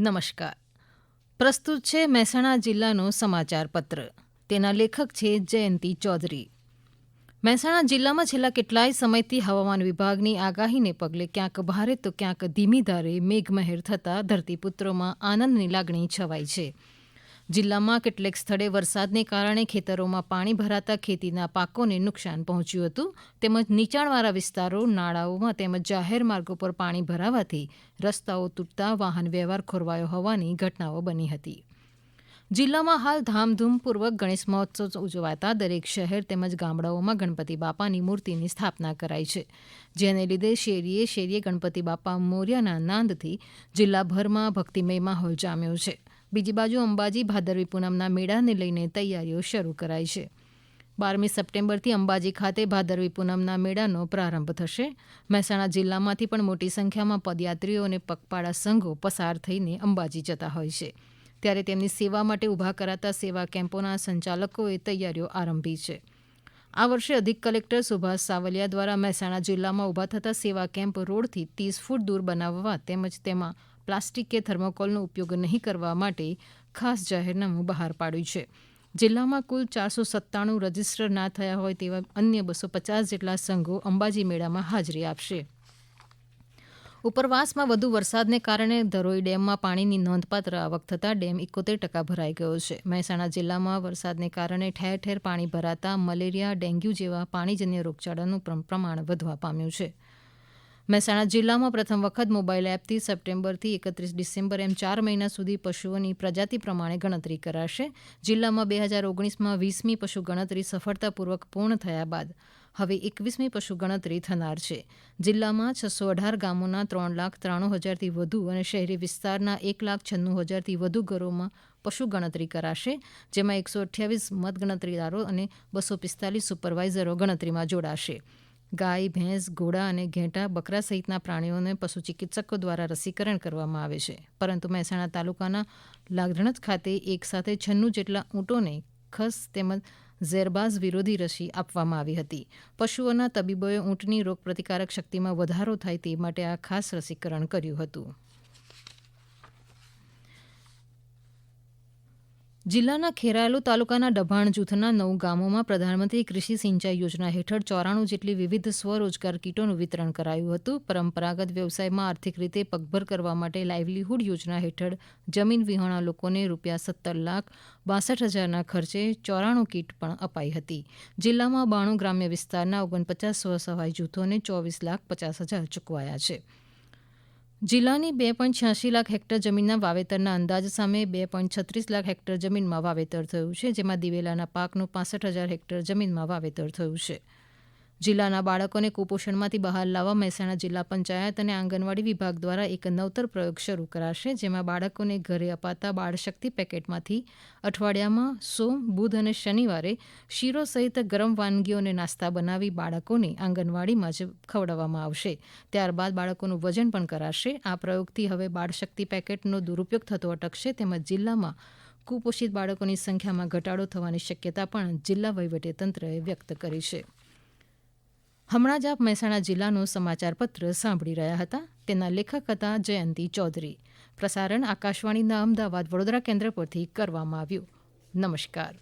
નમસ્કાર. પ્રસ્તુત છે મહેસાણા જિલ્લાનો સમાચાર પત્ર. તેના લેખક છે જયંતિ ચૌધરી. મહેસાણા જિલ્લામાં છેલ્લા કેટલાય સમયથી હવામાન વિભાગની આગાહીને પગલે ક્યાંક ભારે તો ક્યાંક ધીમી ધારે મેઘમહેર થતાં ધરતીપુત્રોમાં આનંદની લાગણી છવાઈ છે. જિલ્લામાં કેટલેક સ્થળે વરસાદને કારણે ખેતરોમાં પાણી ભરાતા ખેતીના પાકોને નુકસાન પહોંચ્યું હતું, તેમજ નીચાણવાળા વિસ્તારો, નાળાઓમાં તેમજ જાહેર માર્ગો પર પાણી ભરાવાથી રસ્તાઓ તૂટતા વાહન વ્યવહાર ખોરવાયો હોવાની ઘટનાઓ બની હતી. જિલ્લામાં હાલ ધામધૂમપૂર્વક ગણેશ મહોત્સવ ઉજવાતા દરેક શહેર તેમજ ગામડાઓમાં ગણપતિ બાપાની મૂર્તિની સ્થાપના કરાઈ છે, જેને લીધે શેરીએ શેરીએ ગણપતિ બાપા મોર્યાના નાદથી જિલ્લાભરમાં ભક્તિમય માહોલ જામ્યો છે. બીજી બાજુ અંબાજી ભાદરવી પૂનમના મેળાને લઈને તૈયારીઓ શરૂ કરાઈ છે. 12મી સપ્ટેમ્બરથી અંબાજી ખાતે ભાદરવી પૂનમના મેળાનો પ્રારંભ થશે. મહેસાણા જિલ્લામાંથી પણ મોટી સંખ્યામાં પદયાત્રીઓ અને પગપાળા સંઘો પસાર થઈને અંબાજી જતા હોય છે, ત્યારે તેમની સેવા માટે ઊભા કરાતા સેવા કેમ્પોના સંચાલકોએ તૈયારીઓ આરંભી છે. આ વર્ષે અધિક કલેક્ટર સુભાષ સાવલિયા દ્વારા મહેસાણા જિલ્લામાં ઊભા થતા સેવા કેમ્પ રોડથી 30 ફૂટ દૂર બનાવવા તેમજ તેમાં પ્લાસ્ટિક કે થર્મોકોલનો ઉપયોગ નહીં કરવા માટે ખાસ જાહેરનામું બહાર પાડ્યું છે. જિલ્લામાં કુલ 497 રજીસ્ટર ના થયા હોય તેવા અન્ય 250 જેટલા સંઘો અંબાજી મેળામાં હાજરી આપશે. ઉપરવાસમાં વધુ વરસાદને કારણે ધરોઈ ડેમમાં પાણીની નોંધપાત્ર આવક થતાં ડેમ 71% ભરાઈ ગયો છે. મહેસાણા જિલ્લામાં વરસાદને કારણે ઠેર ઠેર પાણી ભરાતા મલેરિયા, ડેન્ગ્યુ જેવા પાણીજન્ય રોગચાળાનું પ્રમાણ વધવા પામ્યું છે. મહેસાણા જિલ્લામાં પ્રથમ વખત મોબાઈલ એપથી સપ્ટેમ્બરથી 31 ડિસેમ્બર એમ 4 મહિના સુધી પશુઓની પ્રજાતિ પ્રમાણે ગણતરી કરાશે. જિલ્લામાં 2019માં 20મી પશુ ગણતરી સફળતાપૂર્વક પૂર્ણ થયા બાદ હવે 21મી પશુ ગણતરી થનાર છે. જિલ્લામાં 618 ગામોના 3,93,000થી વધુ અને શહેરી વિસ્તારના 1,96,000થી વધુ ઘરોમાં પશુ ગણતરી કરાશે, જેમાં 128 મતગણતરીદારો અને 245 સુપરવાઇઝરો ગણતરીમાં જોડાશે. ગાય, ભેંસ, ઘોડા અને ઘેટાં, બકરા સહિતના પ્રાણીઓને પશુ ચિકિત્સકો દ્વારા રસીકરણ કરવામાં આવે છે, પરંતુ મહેસાણા તાલુકાના લાગધણત ખાતે એક સાથે 96 જેટલા ઊંટોને ખસ તેમજ ઝેરબાઝ વિરોધી રસી આપવામાં આવી હતી. પશુઓના તબીબોએ ઊંટની રોગપ્રતિકારક શક્તિમાં વધારો થાય તે માટે આ ખાસ રસીકરણ કર્યું હતું. જિલ્લાના ખેરાલુ તાલુકાના ડભાણ જૂથના 9 ગામોમાં પ્રધાનમંત્રી કૃષિ સિંચાઈ યોજના હેઠળ 94 જેટલી વિવિધ સ્વરોજગાર કીટોનું વિતરણ કરાયું હતું. પરંપરાગત વ્યવસાયમાં આર્થિક રીતે પગભર કરવા માટે લાઇવલીહુડ યોજના હેઠળ જમીન વિહોણા લોકોને ₹17,62,000ના ખર્ચે 94 કીટ પણ અપાઈ હતી. જિલ્લામાં 92 ગ્રામ્ય વિસ્તારના 49 સ્વસહાય જૂથોને ₹24,50,000 ચૂકવાયા છે. જિલ્લાની 2.86 લાખ હેક્ટર જમીનના વાવેતરના અંદાજ સામે 2.36 લાખ હેક્ટર જમીનમાં વાવેતર થયું છે, જેમાં દિવેલાના પાકનું 65,000 હેક્ટર જમીનમાં વાવેતર થયું છે. જિલ્લાના બાળકોને કુપોષણમાંથી બહાર લાવવા મહેસાણા જિલ્લા પંચાયત અને આંગણવાડી વિભાગ દ્વારા એક નવતર પ્રયોગ શરૂ કરાશે, જેમાં બાળકોને ઘરે અપાતા બાળશક્તિ પેકેટમાંથી અઠવાડિયામાં સોમ, બુધ અને શનિવારે શીરો સહિત ગરમ વાનગીઓને નાસ્તા બનાવી બાળકોને આંગણવાડીમાં જ ખવડાવવામાં આવશે. ત્યારબાદ બાળકોનું વજન પણ કરાશે. આ પ્રયોગથી હવે બાળશક્તિ પેકેટનો દુરુપયોગ થતો અટકશે, તેમજ જિલ્લામાં કુપોષિત બાળકોની સંખ્યામાં ઘટાડો થવાની શક્યતા પણ જિલ્લા વહીવટીતંત્રએ વ્યક્ત કરી છે. હમણાં જ આપ મહેસાણા જિલ્લાનો સમાચાર પત્ર સાંભળી રહ્યા હતા. તેના લેખક હતા જયંતિ ચૌધરી. પ્રસારણ આકાશવાણીના અમદાવાદ વડોદરા કેન્દ્ર પરથી કરવામાં આવ્યું. નમસ્કાર.